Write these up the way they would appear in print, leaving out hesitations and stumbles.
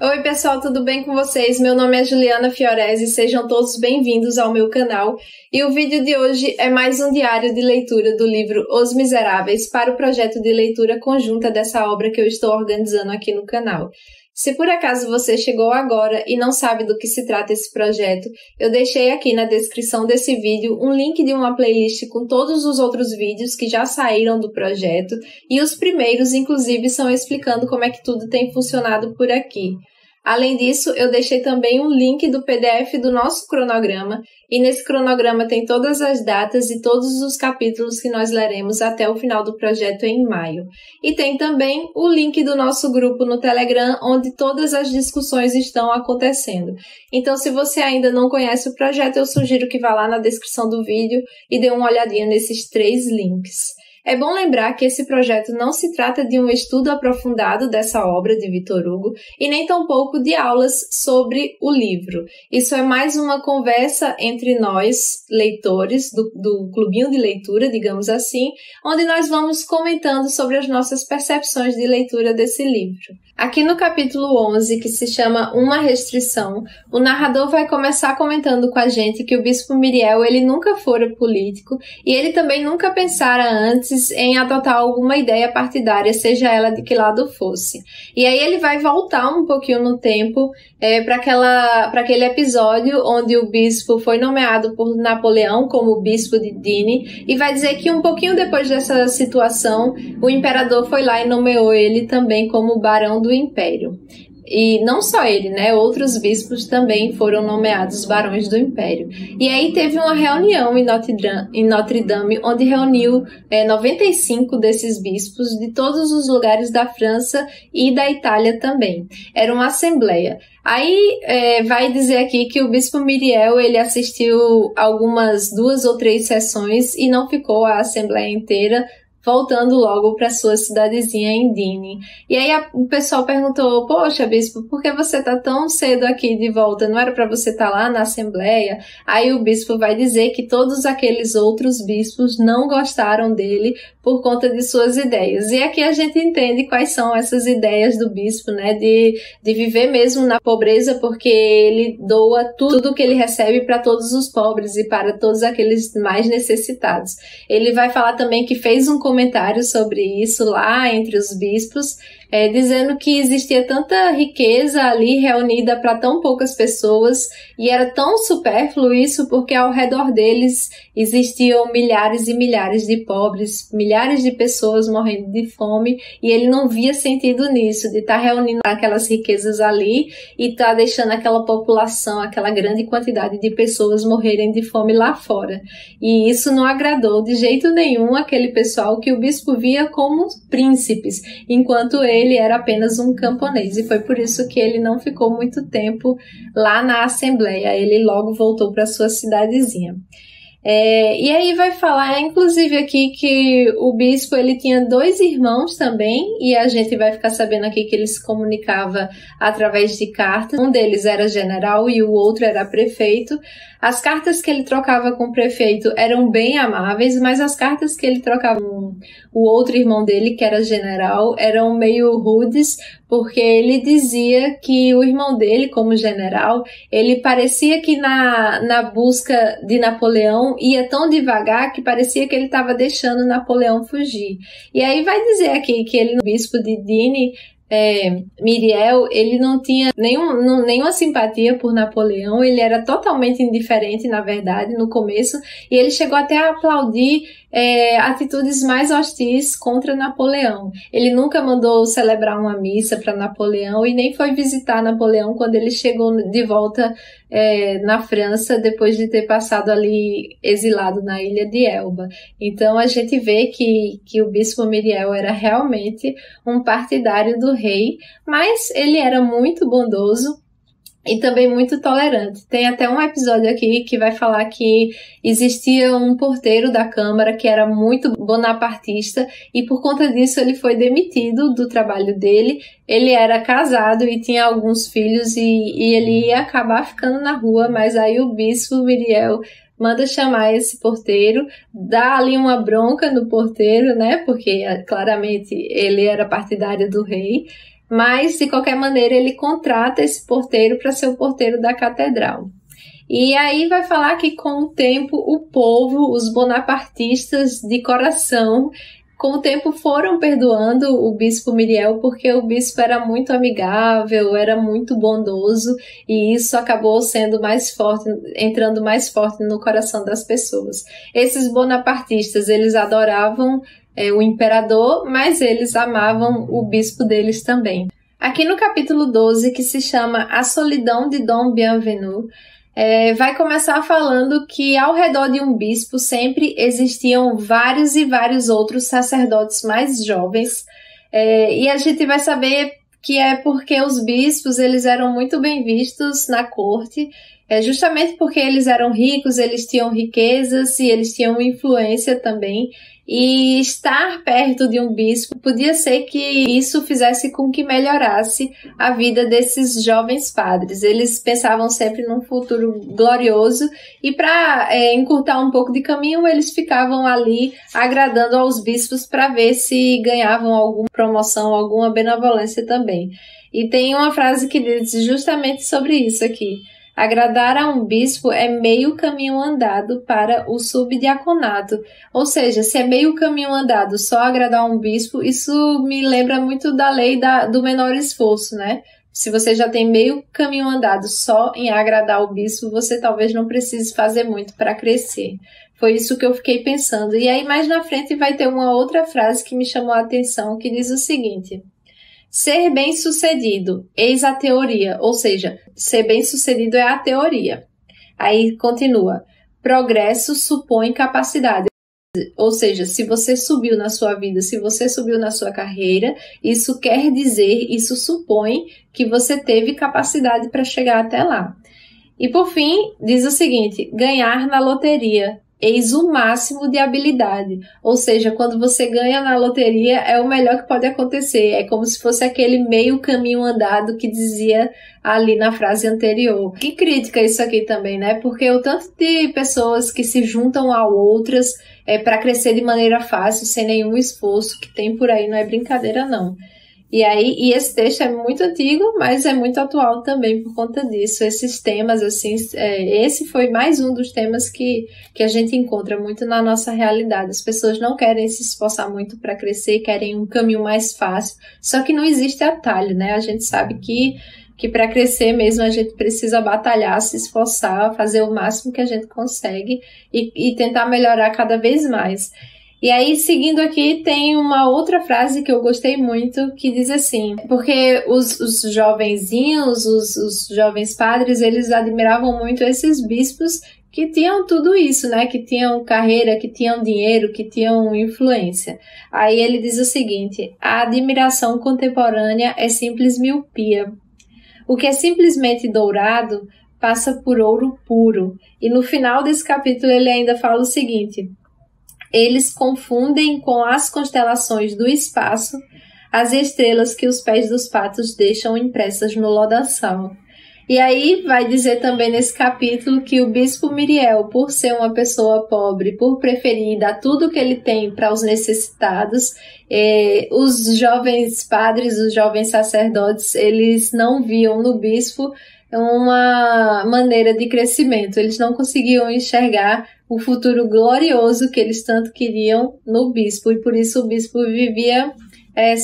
Oi pessoal, tudo bem com vocês? Meu nome é Juliana Fiorese, sejam todos bem-vindos ao meu canal. E o vídeo de hoje é mais um diário de leitura do livro Os Miseráveis para o projeto de leitura conjunta dessa obra que eu estou organizando aqui no canal. Se por acaso você chegou agora e não sabe do que se trata esse projeto, eu deixei aqui na descrição desse vídeo um link de uma playlist com todos os outros vídeos que já saíram do projeto e os primeiros, inclusive, são explicando como é que tudo tem funcionado por aqui. Além disso, eu deixei também um link do PDF do nosso cronograma, e nesse cronograma tem todas as datas e todos os capítulos que nós leremos até o final do projeto em maio. E tem também o link do nosso grupo no Telegram, onde todas as discussões estão acontecendo. Então, se você ainda não conhece o projeto, eu sugiro que vá lá na descrição do vídeo e dê uma olhadinha nesses 3 links. É bom lembrar que esse projeto não se trata de um estudo aprofundado dessa obra de Victor Hugo e nem tampouco de aulas sobre o livro. Isso é mais uma conversa entre nós, leitores do clubinho de leitura, digamos assim, onde nós vamos comentando sobre as nossas percepções de leitura desse livro. Aqui no capítulo 11, que se chama Uma Restrição, o narrador vai começar comentando com a gente que o bispo Myriel ele nunca fora político e ele também nunca pensara antes em adotar alguma ideia partidária, seja ela de que lado fosse. E aí ele vai voltar um pouquinho no tempo para aquele episódio onde o bispo foi nomeado por Napoleão como bispo de Digne e vai dizer que um pouquinho depois dessa situação, o imperador foi lá e nomeou ele também como barão do império. E não só ele, né? Outros bispos também foram nomeados barões do Império. E aí teve uma reunião em Notre Dame, onde reuniu 95 desses bispos de todos os lugares da França e da Itália também. Era uma assembleia. Aí vai dizer aqui que o bispo Myriel ele assistiu algumas 2 ou 3 sessões e não ficou a assembleia inteira, voltando logo para sua cidadezinha em Digne. E aí o pessoal perguntou, poxa, bispo, por que você tá tão cedo aqui de volta? Não era para você estar lá na assembleia? Aí o bispo vai dizer que todos aqueles outros bispos não gostaram dele por conta de suas ideias. E aqui a gente entende quais são essas ideias do bispo, né? De viver mesmo na pobreza, porque ele doa tudo que ele recebe para todos os pobres e para todos aqueles mais necessitados. Ele vai falar também que fez um comentário sobre isso lá entre os bispos, dizendo que existia tanta riqueza ali reunida para tão poucas pessoas e era tão supérfluo isso porque ao redor deles existiam milhares e milhares de pobres, milhares de pessoas morrendo de fome e ele não via sentido nisso, de estar reunindo aquelas riquezas ali e estar deixando aquela população, aquela grande quantidade de pessoas morrerem de fome lá fora. E isso não agradou de jeito nenhum aquele pessoal que o bispo via como príncipes, enquanto ele era apenas um camponês, e foi por isso que ele não ficou muito tempo lá na assembleia, ele logo voltou para sua cidadezinha. E aí vai falar, inclusive aqui, que o bispo ele tinha 2 irmãos também, e a gente vai ficar sabendo aqui que ele se comunicava através de cartas. Um deles era general e o outro era prefeito. As cartas que ele trocava com o prefeito eram bem amáveis, mas as cartas que ele trocava com o outro irmão dele, que era general, eram meio rudes, porque ele dizia que o irmão dele, como general, ele parecia que na busca de Napoleão ia tão devagar que parecia que ele estava deixando Napoleão fugir. E aí vai dizer aqui que ele, no bispo de Digne, Myriel, ele não tinha nenhuma simpatia por Napoleão, ele era totalmente indiferente, na verdade, no começo, e ele chegou até a aplaudir atitudes mais hostis contra Napoleão. Ele nunca mandou celebrar uma missa para Napoleão e nem foi visitar Napoleão quando ele chegou de volta na França, depois de ter passado ali exilado na ilha de Elba. Então a gente vê que o bispo Myriel era realmente um partidário do rei, mas ele era muito bondoso e também muito tolerante. Tem até um episódio aqui que vai falar que existia um porteiro da Câmara que era muito bonapartista e por conta disso ele foi demitido do trabalho dele. Ele era casado e tinha alguns filhos e ele ia acabar ficando na rua, mas aí o bispo Myriel manda chamar esse porteiro, dá ali uma bronca no porteiro, né, porque claramente ele era partidário do rei, mas de qualquer maneira ele contrata esse porteiro para ser o porteiro da catedral. E aí vai falar que com o tempo o povo, os bonapartistas de coração, com o tempo foram perdoando o bispo Myriel, porque o bispo era muito amigável, era muito bondoso, e isso acabou sendo mais forte, entrando mais forte no coração das pessoas. Esses bonapartistas, eles adoravam o imperador, mas eles amavam o bispo deles também. Aqui no capítulo 12, que se chama A Solidão de Dom Bienvenu, vai começar falando que ao redor de um bispo sempre existiam vários e vários outros sacerdotes mais jovens, e a gente vai saber que é porque os bispos eles eram muito bem vistos na corte, justamente porque eles eram ricos, eles tinham riquezas e eles tinham influência também. E estar perto de um bispo podia ser que isso fizesse com que melhorasse a vida desses jovens padres. Eles pensavam sempre num futuro glorioso e para encurtar um pouco de caminho, eles ficavam ali agradando aos bispos para ver se ganhavam alguma promoção, alguma benevolência também. E tem uma frase que diz justamente sobre isso aqui. Agradar a um bispo é meio caminho andado para o subdiaconato. Ou seja, se é meio caminho andado só agradar um bispo, isso me lembra muito da lei do menor esforço, né? Se você já tem meio caminho andado só em agradar o bispo, você talvez não precise fazer muito para crescer. Foi isso que eu fiquei pensando. E aí mais na frente vai ter uma outra frase que me chamou a atenção, que diz o seguinte: ser bem-sucedido, eis a teoria, ou seja, ser bem-sucedido é a teoria. Aí continua, progresso supõe capacidade, ou seja, se você subiu na sua vida, se você subiu na sua carreira, isso quer dizer, isso supõe que você teve capacidade para chegar até lá. E por fim, diz o seguinte, ganhar na loteria, eis o máximo de habilidade. Ou seja, quando você ganha na loteria é o melhor que pode acontecer. É como se fosse aquele meio caminho andado que dizia ali na frase anterior. Que crítica isso aqui também, né? Porque o tanto de pessoas que se juntam a outras para crescer de maneira fácil, sem nenhum esforço, que tem por aí, não é brincadeira não. E esse texto é muito antigo, mas é muito atual também por conta disso. Esses temas, assim, esse foi mais um dos temas que a gente encontra muito na nossa realidade. As pessoas não querem se esforçar muito para crescer, querem um caminho mais fácil. Só que não existe atalho, né? A gente sabe que para crescer mesmo a gente precisa batalhar, se esforçar, fazer o máximo que a gente consegue e tentar melhorar cada vez mais. E aí, seguindo aqui, tem uma outra frase que eu gostei muito, que diz assim, porque os jovenzinhos, os jovens padres, eles admiravam muito esses bispos que tinham tudo isso, né? Que tinham carreira, que tinham dinheiro, que tinham influência. Aí ele diz o seguinte, a admiração contemporânea é simples miopia. O que é simplesmente dourado passa por ouro puro. E no final desse capítulo ele ainda fala o seguinte, eles confundem com as constelações do espaço as estrelas que os pés dos patos deixam impressas no lodaçal. E aí vai dizer também nesse capítulo que o bispo Myriel, por ser uma pessoa pobre, por preferir dar tudo o que ele tem para os necessitados, os jovens padres, os jovens sacerdotes, eles não viam no bispo uma maneira de crescimento. Eles não conseguiam enxergar o futuro glorioso que eles tanto queriam no bispo, e por isso o bispo vivia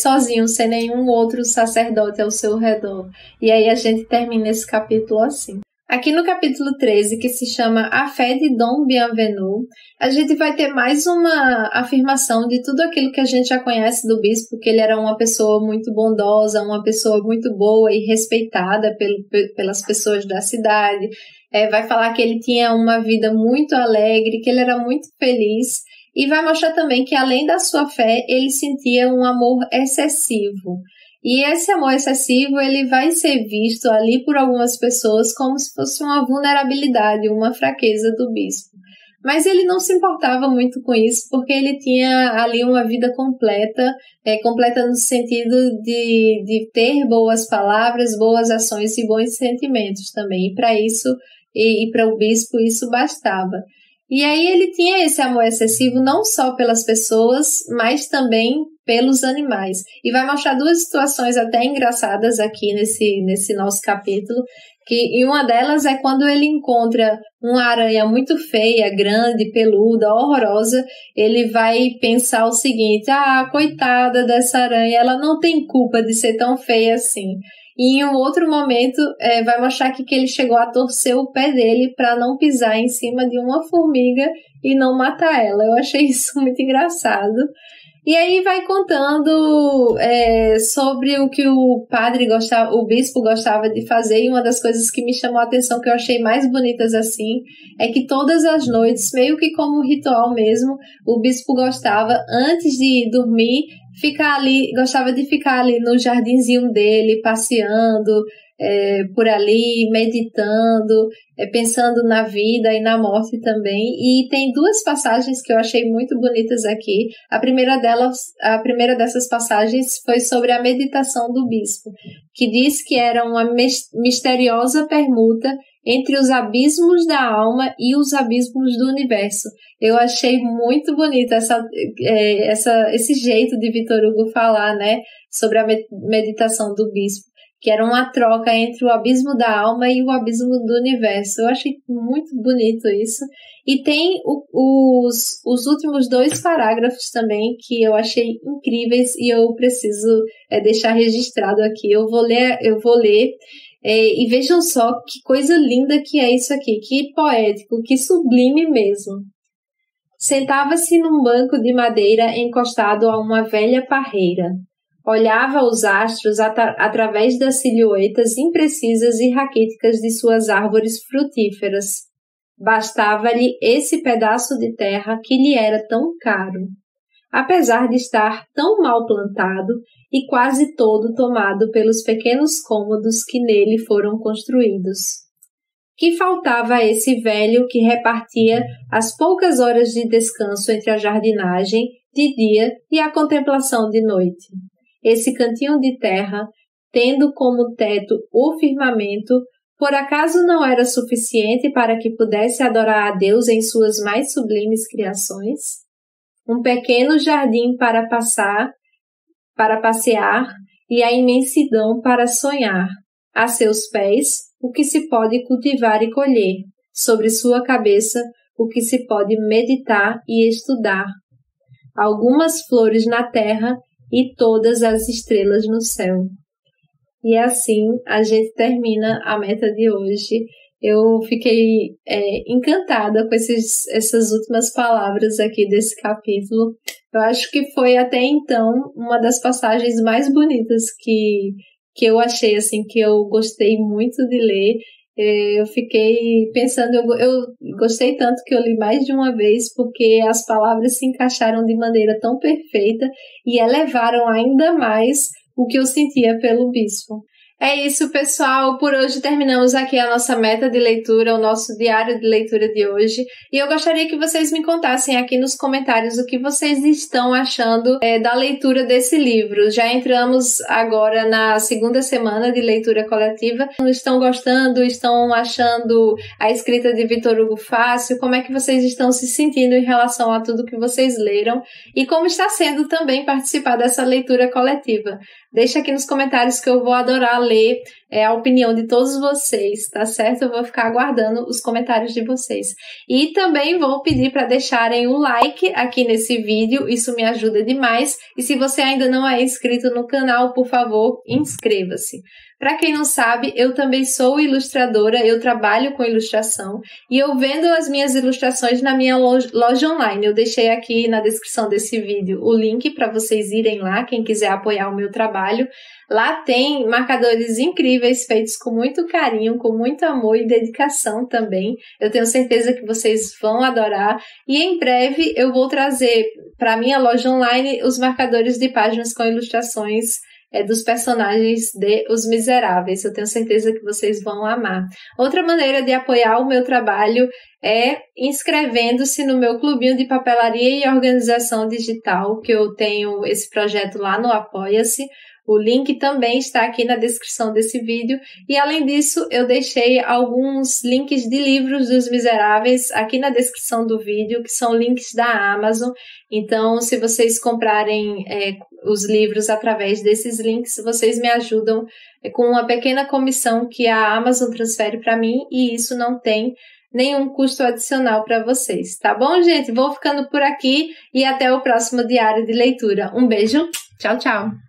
sozinho, sem nenhum outro sacerdote ao seu redor. E aí a gente termina esse capítulo assim. Aqui no capítulo 13, que se chama A Fé de Dom Bienvenu, a gente vai ter mais uma afirmação de tudo aquilo que a gente já conhece do bispo, que ele era uma pessoa muito bondosa, uma pessoa muito boa e respeitada pelas pessoas da cidade. Vai falar que ele tinha uma vida muito alegre, que ele era muito feliz, e vai mostrar também que além da sua fé, ele sentia um amor excessivo. E esse amor excessivo, ele vai ser visto ali por algumas pessoas como se fosse uma vulnerabilidade, uma fraqueza do bispo. Mas ele não se importava muito com isso, porque ele tinha ali uma vida completa, completa no sentido de ter boas palavras, boas ações e bons sentimentos também. E para isso, e para o bispo, isso bastava. E aí ele tinha esse amor excessivo não só pelas pessoas, mas também pelos animais. E vai mostrar duas situações até engraçadas aqui nesse nosso capítulo, e uma delas é quando ele encontra uma aranha muito feia, grande, peluda, horrorosa. Ele vai pensar o seguinte: coitada dessa aranha, ela não tem culpa de ser tão feia assim. E em um outro momento vai mostrar que ele chegou a torcer o pé dele para não pisar em cima de uma formiga e não matar ela. Eu achei isso muito engraçado. E aí vai contando sobre o que o bispo gostava de fazer, e uma das coisas que me chamou a atenção, que eu achei mais bonitas assim, é que todas as noites, meio que como um ritual mesmo, o bispo gostava, antes de dormir, gostava de ficar ali no jardinzinho dele, passeando por ali, meditando, pensando na vida e na morte também. E tem duas passagens que eu achei muito bonitas aqui. A primeira dessas passagens foi sobre a meditação do bispo, que diz que era uma misteriosa permuta entre os abismos da alma e os abismos do universo. Eu achei muito bonito esse jeito de Victor Hugo falar, né, sobre a meditação do bispo, que era uma troca entre o abismo da alma e o abismo do universo. Eu achei muito bonito isso. E tem os últimos 2 parágrafos também, que eu achei incríveis e eu preciso deixar registrado aqui. Eu vou ler. E vejam só que coisa linda que é isso aqui, que poético, que sublime mesmo. Sentava-se num banco de madeira encostado a uma velha parreira. Olhava os astros através das silhuetas imprecisas e raquíticas de suas árvores frutíferas. Bastava-lhe esse pedaço de terra que lhe era tão caro, apesar de estar tão mal plantado e quase todo tomado pelos pequenos cômodos que nele foram construídos. Que faltava a esse velho que repartia as poucas horas de descanso entre a jardinagem de dia e a contemplação de noite. Esse cantinho de terra, tendo como teto o firmamento, por acaso não era suficiente para que pudesse adorar a Deus em suas mais sublimes criações? Um pequeno jardim para passear e a imensidão para sonhar. A seus pés, o que se pode cultivar e colher. Sobre sua cabeça, o que se pode meditar e estudar. Algumas flores na terra e todas as estrelas no céu. E assim a gente termina a meta de hoje. Eu fiquei encantada com essas últimas palavras aqui desse capítulo. Eu acho que foi até então uma das passagens mais bonitas que eu achei, assim, que eu gostei muito de ler. Eu fiquei pensando, eu gostei tanto que eu li mais de uma vez, porque as palavras se encaixaram de maneira tão perfeita e elevaram ainda mais o que eu sentia pelo bispo. É isso, pessoal. Por hoje terminamos aqui a nossa meta de leitura, o nosso diário de leitura de hoje. E eu gostaria que vocês me contassem aqui nos comentários o que vocês estão achando da leitura desse livro. Já entramos agora na segunda semana de leitura coletiva. Estão gostando? Estão achando a escrita de Victor Hugo fácil? Como é que vocês estão se sentindo em relação a tudo que vocês leram? E como está sendo também participar dessa leitura coletiva? Deixa aqui nos comentários que eu vou adorar ler a opinião de todos vocês, tá certo? Eu vou ficar aguardando os comentários de vocês. E também vou pedir para deixarem um like aqui nesse vídeo, isso me ajuda demais. E se você ainda não é inscrito no canal, por favor, inscreva-se. Para quem não sabe, eu também sou ilustradora, eu trabalho com ilustração e eu vendo as minhas ilustrações na minha loja online. Eu deixei aqui na descrição desse vídeo o link para vocês irem lá, quem quiser apoiar o meu trabalho. Lá tem marcadores incríveis feitos com muito carinho, com muito amor e dedicação também. Eu tenho certeza que vocês vão adorar. E em breve eu vou trazer para a minha loja online os marcadores de páginas com ilustrações dos personagens de Os Miseráveis. Eu tenho certeza que vocês vão amar. Outra maneira de apoiar o meu trabalho é inscrevendo-se no meu clubinho de papelaria e organização digital, que eu tenho esse projeto lá no Apoia-se. O link também está aqui na descrição desse vídeo. E além disso, eu deixei alguns links de livros dos Miseráveis aqui na descrição do vídeo, que são links da Amazon. Então, se vocês comprarem os livros através desses links, vocês me ajudam com uma pequena comissão que a Amazon transfere para mim, e isso não tem nenhum custo adicional para vocês, tá bom, gente? Vou ficando por aqui e até o próximo diário de leitura. Um beijo, tchau, tchau!